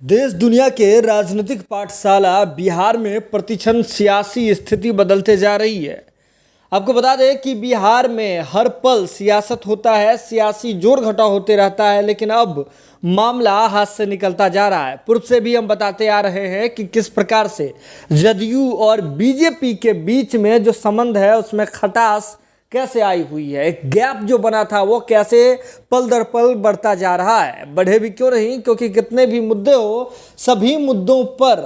देश दुनिया के राजनीतिक पाठशाला बिहार में प्रतिक्षण सियासी स्थिति बदलते जा रही है। आपको बता दें कि बिहार में हर पल सियासत होता है, सियासी जोर घटाव होते रहता है, लेकिन अब मामला हाथ से निकलता जा रहा है। पूर्व से भी हम बताते आ रहे हैं कि किस प्रकार से जदयू और बीजेपी के बीच में जो संबंध है उसमें खटास कैसे आई हुई है, एक गैप जो बना था वो कैसे पल दर पल बढ़ता जा रहा है। बढ़े भी क्यों नहीं, क्योंकि कितने भी मुद्दे हो, सभी मुद्दों पर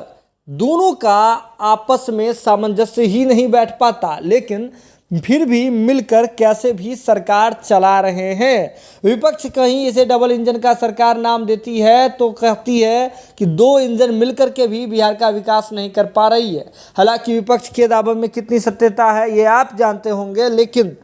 दोनों का आपस में सामंजस्य ही नहीं बैठ पाता, लेकिन फिर भी मिलकर कैसे भी सरकार चला रहे हैं। विपक्ष कहीं इसे डबल इंजन का सरकार नाम देती है तो कहती है कि दो इंजन मिलकर के भी बिहार का विकास नहीं कर पा रही है। हालांकि विपक्ष के दावे में कितनी सत्यता है ये आप जानते होंगे, लेकिन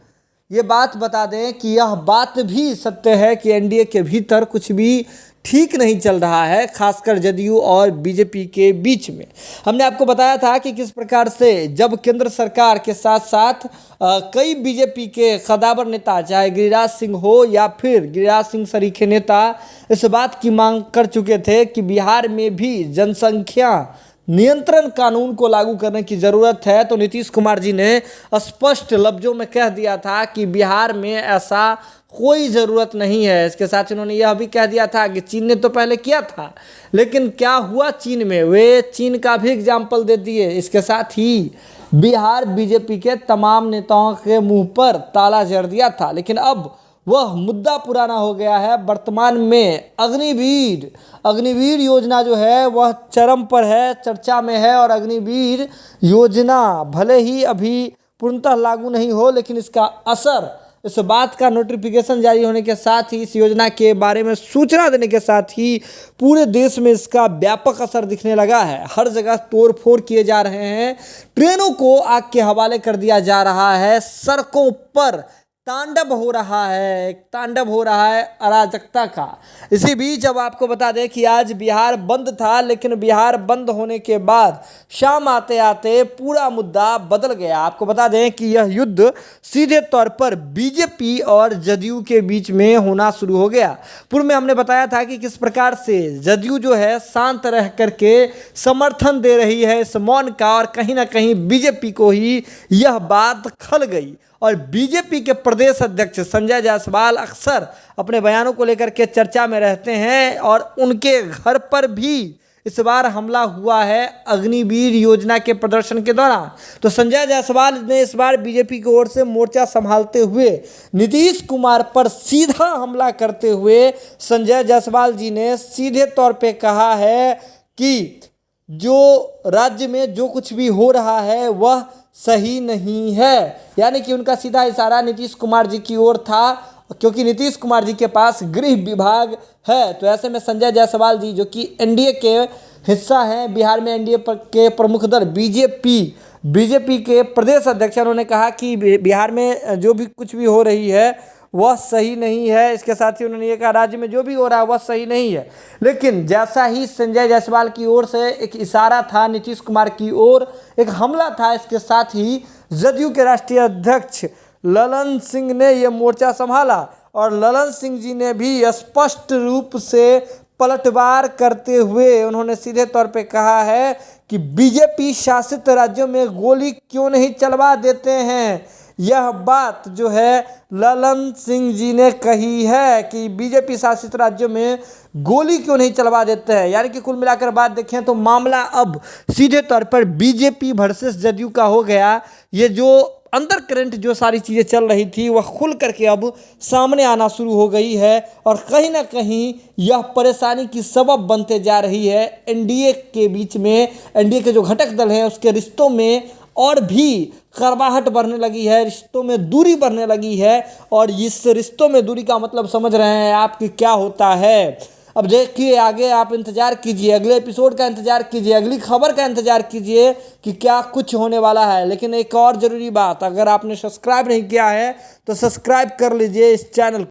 ये बात बता दें कि यह बात भी सत्य है कि एनडीए के भीतर कुछ भी ठीक नहीं चल रहा है, खासकर जदयू और बीजेपी के बीच में। हमने आपको बताया था कि किस प्रकार से जब केंद्र सरकार के साथ साथ कई बीजेपी के कदावर नेता, चाहे गिरिराज सिंह हो या फिर गिरिराज सिंह सरीखे नेता, इस बात की मांग कर चुके थे कि बिहार में भी जनसंख्या नियंत्रण कानून को लागू करने की ज़रूरत है, तो नीतीश कुमार जी ने स्पष्ट लफ्जों में कह दिया था कि बिहार में ऐसा कोई ज़रूरत नहीं है। इसके साथ उन्होंने यह भी कह दिया था कि चीन ने तो पहले किया था, लेकिन क्या हुआ चीन में, वे चीन का भी एग्जाम्पल दे दिए। इसके साथ ही बिहार बीजेपी के तमाम नेताओं के मुंह पर ताला जड़ दिया था, लेकिन अब वह मुद्दा पुराना हो गया है। वर्तमान में अग्निवीर योजना जो है वह चरम पर है, चर्चा में है, और अग्निवीर योजना भले ही अभी पूर्णतः लागू नहीं हो, लेकिन इसका असर, इस बात का नोटिफिकेशन जारी होने के साथ ही, इस योजना के बारे में सूचना देने के साथ ही पूरे देश में इसका व्यापक असर दिखने लगा है। हर जगह तोड़फोड़ किए जा रहे हैं, ट्रेनों को आग के हवाले कर दिया जा रहा है, सड़कों पर तांडव हो रहा है अराजकता का। इसी बीच अब आपको बता दें कि आज बिहार बंद था, लेकिन बिहार बंद होने के बाद शाम आते आते पूरा मुद्दा बदल गया। आपको बता दें कि यह युद्ध सीधे तौर पर बीजेपी और जदयू के बीच में होना शुरू हो गया। पूर्व में हमने बताया था कि किस प्रकार से जदयू जो है शांत रह करके समर्थन दे रही है इस मौन का, और कहीं ना कहीं बीजेपी को ही यह बात खल गई। और बीजेपी के प्रदेश अध्यक्ष संजय जायसवाल अक्सर अपने बयानों को लेकर के चर्चा में रहते हैं, और उनके घर पर भी इस बार हमला हुआ है अग्निवीर योजना के प्रदर्शन के दौरान। तो संजय जायसवाल ने इस बार बीजेपी की ओर से मोर्चा संभालते हुए नीतीश कुमार पर सीधा हमला करते हुए संजय जायसवाल जी ने सीधे तौर पे कहा है कि जो राज्य में जो कुछ भी हो रहा है वह सही नहीं है। यानी कि उनका सीधा इशारा नीतीश कुमार जी की ओर था, क्योंकि नीतीश कुमार जी के पास गृह विभाग है। तो ऐसे में संजय जायसवाल जी, जो कि एनडीए के हिस्सा हैं, बिहार में एनडीए के प्रमुख दल बीजेपी के प्रदेश अध्यक्ष, उन्होंने कहा कि बिहार में जो भी कुछ भी हो रही है वह सही नहीं है। इसके साथ ही उन्होंने ये कहा राज्य में जो भी हो रहा है वह सही नहीं है। लेकिन जैसा ही संजय जायसवाल की ओर से एक इशारा था, नीतीश कुमार की ओर एक हमला था, इसके साथ ही जदयू के राष्ट्रीय अध्यक्ष ललन सिंह ने यह मोर्चा संभाला, और ललन सिंह जी ने भी स्पष्ट रूप से पलटवार करते हुए उन्होंने सीधे तौर पे कहा है कि बीजेपी शासित राज्यों में गोली क्यों नहीं चलवा देते हैं। यह बात जो है ललन सिंह जी ने कही है कि बीजेपी शासित राज्यों में गोली क्यों नहीं चलवा देते हैं। यानी कि कुल मिलाकर बात देखें तो मामला अब सीधे तौर पर बीजेपी वर्सेस जदयू का हो गया। ये जो अंदर करंट जो सारी चीज़ें चल रही थी वह खुल करके अब सामने आना शुरू हो गई है, और कहीं ना कहीं यह परेशानी की सबब बनते जा रही है एनडीए के बीच में। एनडीए के जो घटक दल हैं उसके रिश्तों में और भी कड़वाहट बढ़ने लगी है, रिश्तों में दूरी बढ़ने लगी है, और इस रिश्तों में दूरी का मतलब समझ रहे हैं आप कि क्या होता है। अब देखिए आगे आप इंतज़ार कीजिए, अगले एपिसोड का इंतज़ार कीजिए, अगली खबर का इंतज़ार कीजिए कि क्या कुछ होने वाला है। लेकिन एक और ज़रूरी बात, अगर आपने सब्सक्राइब नहीं किया है तो सब्सक्राइब कर लीजिए इस चैनल को।